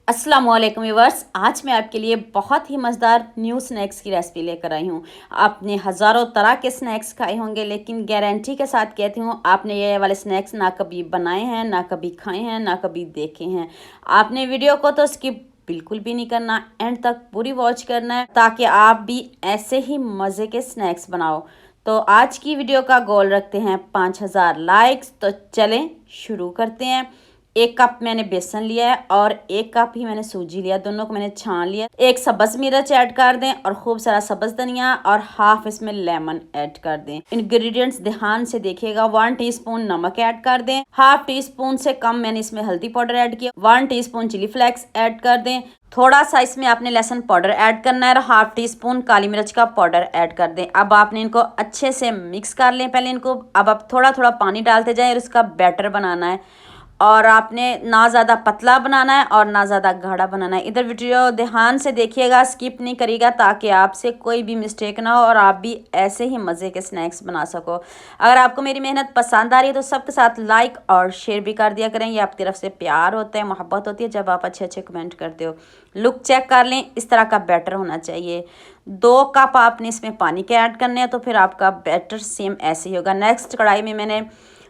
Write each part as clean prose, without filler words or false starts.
अस्सलाम वालेकुम व्यूअर्स। आज मैं आपके लिए बहुत ही मज़ेदार न्यू स्नैक्स की रेसिपी लेकर आई हूँ। आपने हज़ारों तरह के स्नैक्स खाए होंगे, लेकिन गारंटी के साथ कहती हूँ आपने ये वाले स्नैक्स ना कभी बनाए हैं, ना कभी खाए हैं, ना कभी देखे हैं। आपने वीडियो को तो स्किप बिल्कुल भी नहीं करना, एंड तक पूरी वॉच करना है ताकि आप भी ऐसे ही मज़े के स्नैक्स बनाओ। तो आज की वीडियो का गोल रखते हैं 5000 लाइक्स। तो चलें शुरू करते हैं। 1 कप मैंने बेसन लिया है और 1 कप ही मैंने सूजी लिया, दोनों को मैंने छान लिया। एक सब्ज़ मिर्च ऐड कर दें और खूब सारा सब्ज़ धनिया और हाफ इसमें लेमन ऐड कर दें। इंग्रेडिएंट्स ध्यान से देखिएगा। 1 टीस्पून नमक ऐड कर दें, हाफ टी स्पून से कम मैंने इसमें हल्दी पाउडर ऐड किया। 1 टीस्पून चिली फ्लेक्स ऐड कर दें। थोड़ा सा इसमें आपने लहसुन पाउडर ऐड करना है और हाफ टी स्पून काली मिर्च का पाउडर ऐड कर दें। अब आपने इनको अच्छे से मिक्स कर लें। पहले इनको अब आप थोड़ा थोड़ा पानी डालते जाएं और इसका बैटर बनाना है। और आपने ना ज़्यादा पतला बनाना है और ना ज़्यादा गाढ़ा बनाना है। इधर वीडियो ध्यान से देखिएगा, स्किप नहीं करिएगा ताकि आपसे कोई भी मिस्टेक ना हो और आप भी ऐसे ही मज़े के स्नैक्स बना सको। अगर आपको मेरी मेहनत पसंद आ रही है तो सबके साथ लाइक और शेयर भी कर दिया करें। ये आपकी तरफ से प्यार होता है, मोहब्बत होती है जब आप अच्छे अच्छे कमेंट करते हो। लुक चेक कर लें, इस तरह का बैटर होना चाहिए। 2 कप आपने इसमें पानी के ऐड करने हैं तो फिर आपका बैटर सेम ऐसे ही होगा। नेक्स्ट कढ़ाई में मैंने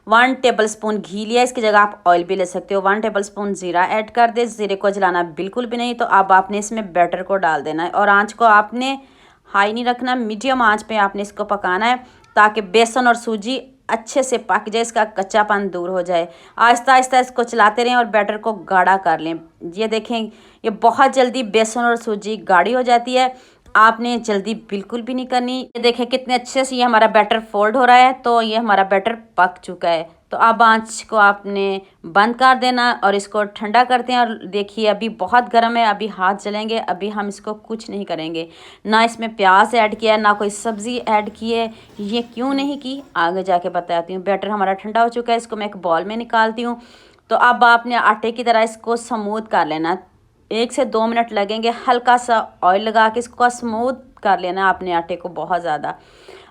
1 टेबल स्पून घी लिया, इसकी जगह आप ऑयल भी ले सकते हो। 1 टेबल स्पून जीरा ऐड कर दे। जीरे को जलाना बिल्कुल भी नहीं। तो अब आपने इसमें बैटर को डाल देना है और आंच को आपने हाई नहीं रखना, मीडियम आंच पे आपने इसको पकाना है ताकि बेसन और सूजी अच्छे से पक जाए, इसका कच्चापन दूर हो जाए। आहिस्ता आहिस्ता इसको चलाते रहें और बैटर को गाढ़ा कर लें। ये देखें, ये बहुत जल्दी बेसन और सूजी गाढ़ी हो जाती है, आपने जल्दी बिल्कुल भी नहीं करनी। ये देखें कितने अच्छे से ये हमारा बैटर फोल्ड हो रहा है, तो ये हमारा बैटर पक चुका है। तो अब आंच को आपने बंद कर देना और इसको ठंडा करते हैं। और देखिए अभी बहुत गर्म है, अभी हाथ जलेंगे, अभी हम इसको कुछ नहीं करेंगे। ना इसमें प्याज ऐड किया, ना कोई सब्ज़ी ऐड की है। ये क्यों नहीं की आगे जाके बताती हूँ। बैटर हमारा ठंडा हो चुका है, इसको मैं एक बॉल में निकालती हूँ। तो अब आपने आटे की तरह इसको स्मूथ कर लेना। 1 से 2 मिनट लगेंगे। हल्का सा ऑयल लगा के इसको स्मूथ कर लेना आपने आटे को, बहुत ज़्यादा।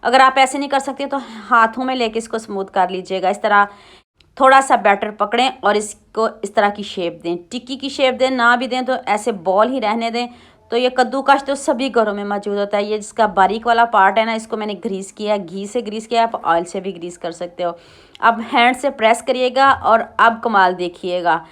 अगर आप ऐसे नहीं कर सकते तो हाथों में लेके इसको स्मूथ कर लीजिएगा। इस तरह थोड़ा सा बैटर पकड़ें और इसको इस तरह की शेप दें। टिक्की की शेप दें, ना भी दें तो ऐसे बॉल ही रहने दें। तो ये कद्दूकश तो सभी घरों में मौजूद होता है। ये जिसका बारीक वाला पार्ट है ना, इसको मैंने ग्रीस किया है, घी से ग्रीस किया, आप ऑयल से भी ग्रीस कर सकते हो। अब हैंड से प्रेस करिएगा और अब कमाल देखिएगा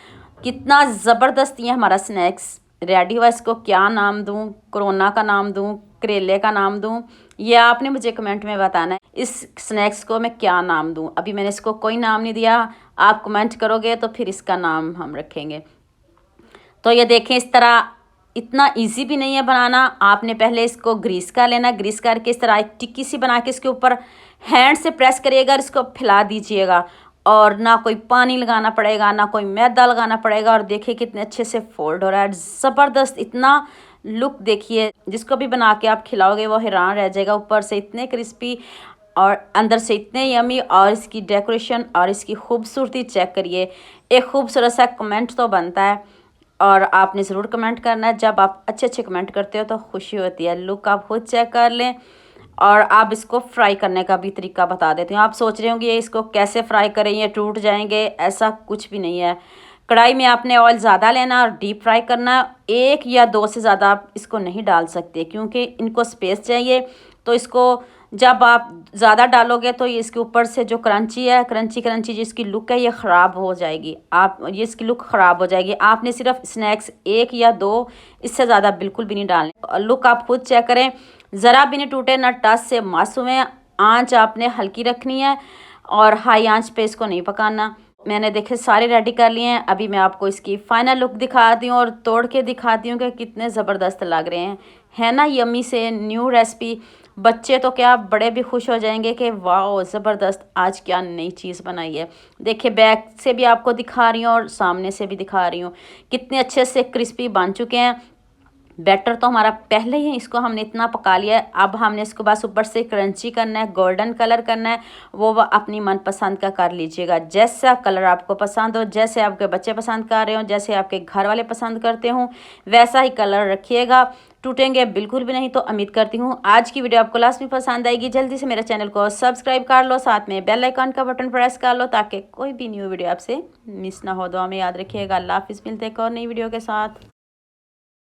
कितना ज़बरदस्त ये हमारा स्नैक्स रेडी हुआ। इसको क्या नाम दूँ? कोरोना का नाम दूँ, करेले का नाम दूँ? ये आपने मुझे कमेंट में बताना है इस स्नैक्स को मैं क्या नाम दूँ। अभी मैंने इसको कोई नाम नहीं दिया, आप कमेंट करोगे तो फिर इसका नाम हम रखेंगे। तो ये देखें, इस तरह इतना इजी भी नहीं है बनाना। आपने पहले इसको ग्रीस कर लेना, ग्रीस करके इस तरह एक टिक्की सी बना के इसके ऊपर हैंड से प्रेस करिएगा और इसको फैला दीजिएगा। और ना कोई पानी लगाना पड़ेगा, ना कोई मैदा लगाना पड़ेगा। और देखिए कितने अच्छे से फोल्ड हो रहा है, ज़बरदस्त। इतना लुक देखिए, जिसको भी बना के आप खिलाओगे वो हैरान रह जाएगा। ऊपर से इतने क्रिस्पी और अंदर से इतने यमी, और इसकी डेकोरेशन और इसकी खूबसूरती चेक करिए। एक खूबसूरत सा कमेंट तो बनता है और आपने ज़रूर कमेंट करना है। जब आप अच्छे अच्छे कमेंट करते हो तो खुशी होती है। लुक आप खुद चेक कर लें। और आप इसको फ्राई करने का भी तरीका बता देती हूँ। आप सोच रहे होंगे ये इसको कैसे फ्राई करें, ये टूट जाएंगे, ऐसा कुछ भी नहीं है। कढ़ाई में आपने ऑयल ज़्यादा लेना और डीप फ्राई करना। 1 या 2 से ज़्यादा आप इसको नहीं डाल सकते क्योंकि इनको स्पेस चाहिए। तो इसको जब आप ज़्यादा डालोगे तो ये इसके ऊपर से जो क्रंची है, क्रंची क्रंची जिसकी लुक है, ये ख़राब हो जाएगी। आप ये इसकी लुक ख़राब हो जाएगी। आपने सिर्फ स्नैक्स 1 या 2, इससे ज़्यादा बिल्कुल भी नहीं डालने। लुक आप खुद चेक करें, ज़रा भी नहीं टूटे, ना टच से मासूम है। आँच आपने हल्की रखनी है और हाई आंच पे इसको नहीं पकाना। मैंने देखे सारे रेडी कर लिए हैं। अभी मैं आपको इसकी फाइनल लुक दिखाती हूँ और तोड़ के दिखाती हूँ कि कितने ज़बरदस्त लग रहे हैं। है ना यम्मी से न्यू रेसिपी। बच्चे तो क्या, बड़े भी खुश हो जाएंगे कि वाह ज़बरदस्त, आज क्या नई चीज़ बनाई है। देखिए बैक से भी आपको दिखा रही हूँ और सामने से भी दिखा रही हूँ, कितने अच्छे से क्रिस्पी बन चुके हैं। बैटर तो हमारा पहले ही, इसको हमने इतना पका लिया है। अब हमने इसको बस ऊपर से क्रंची करना है, गोल्डन कलर करना है। वो अपनी मनपसंद का कर लीजिएगा, जैसा कलर आपको पसंद हो, जैसे आपके बच्चे पसंद कर रहे हो, जैसे आपके घर वाले पसंद करते हो, वैसा ही कलर रखिएगा। टूटेंगे बिल्कुल भी नहीं। तो उम्मीद करती हूँ आज की वीडियो आपको लास्ट में पसंद आएगी। जल्दी से मेरे चैनल को सब्सक्राइब कर लो, साथ में बेल आइकन का बटन प्रेस कर लो ताकि कोई भी न्यू वीडियो आपसे मिस ना हो। दुआ में याद रखिएगा। अल्लाह हाफिज़। मिलते हैं एक और नई वीडियो के साथ।